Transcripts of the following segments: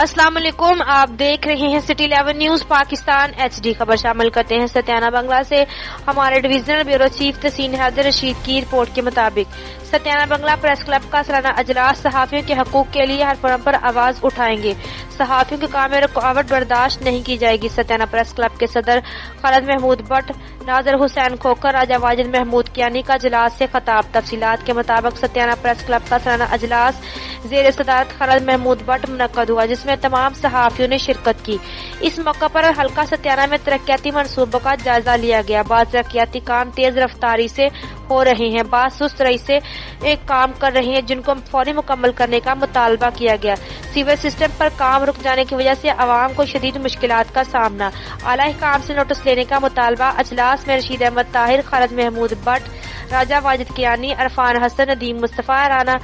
अस्सलाम वालेकुम, आप देख रहे हैं सिटी 11 न्यूज पाकिस्तान HD। खबर शामिल करते हैं सत्याना बंगला से। हमारे डिविजनल ब्यूरो चीफ तहसीन हैदर रशीद की रिपोर्ट के मुताबिक सत्याना बंगला प्रेस क्लब का सालाना अजलास सहाफियों के हकूक के लिए हर फोरम पर आवाज उठाएंगे। सहाफियों के काम में रुकावट बर्दाश्त नहीं की जाएगी। सत्याना प्रेस क्लब के सदर खालिद महमूद भट्ट, नाजर हुसैन खोकर, राजा वाजिद महमूद कियानी का अजलास से खिताब। तफसीलात के मुताबिक सत्याना प्रेस क्लब का सालाना अजलास जेर सदारत खालिद महमूद भट्ट मुनक्कद हुआ, जिसमें तमाम सहाफियों ने शिरकत की। इस मौका पर हल्का सत्याना में तरक्याती मनसूबों का जायजा लिया गया। बाद तरक्याती काम तेज रफ्तारी से हो रहे हैं, बाद सुस्त रही से एक काम कर रहे हैं, जिनको फौरी मुकम्मल करने का मुतालबा किया गया। सीवर सिस्टम पर काम रुक जाने की वजह से आवाम को शदीद मुश्किलात का सामना। आला काम से नोटिस लेने का मुतालबा। अजलास में रशीद अहमद ताहिर, खालिद महमूद भट्ट, राजा वाजिद कियानी, अरफान हसन, नदीम मुस्तफा, राना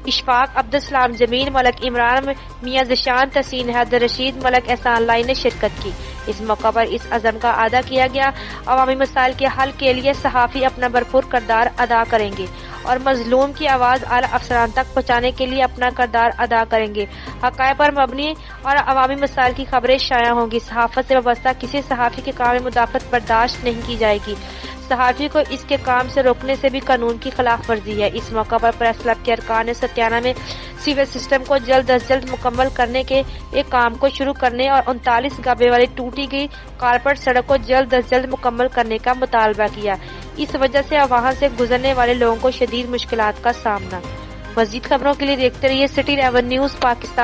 इशफाक, अब्दुल सलाम जमीन, मलक इमरान, मियां जिशान, तहसीन हैदर रशीद, मलक एहसान लाई ने शिरकत की। इस मौका पर इस अज़म का अदा किया गया। अवामी मसाइल के हल के लिए सहाफ़ी अपना भरपूर किरदार अदा करेंगे और मजलूम की आवाज़ आला अफसरान तक पहुँचाने के लिए अपना किरदार अदा करेंगे। हक़ाइक़ पर मबनी और अवामी मसाइल की खबरें शाया होंगी। सहाफ़त से वाबस्ता किसी सहाफ़ी के काम में मुदाफ़त बर्दाश्त नहीं की जाएगी। सहाफ़ी को इसके काम से रोकने से भी कानून की खिलाफ वर्जी है। इस मौका पर प्रेस क्लब के अरकान ने सत्याना में सीवर सिस्टम को जल्द अज जल्द मुकम्मल करने के एक काम को शुरू करने और 39 गब्बे वाली टूटी गई कारपेट सड़क को जल्द अज जल्द मुकम्मल करने का मुतालबा किया। इस वजह से वहां से गुजरने वाले लोगों को शदीद मुश्किलात का सामना। मज़ीद खबरों के लिए देखते रहिए सिटी 11 न्यूज पाकिस्तान।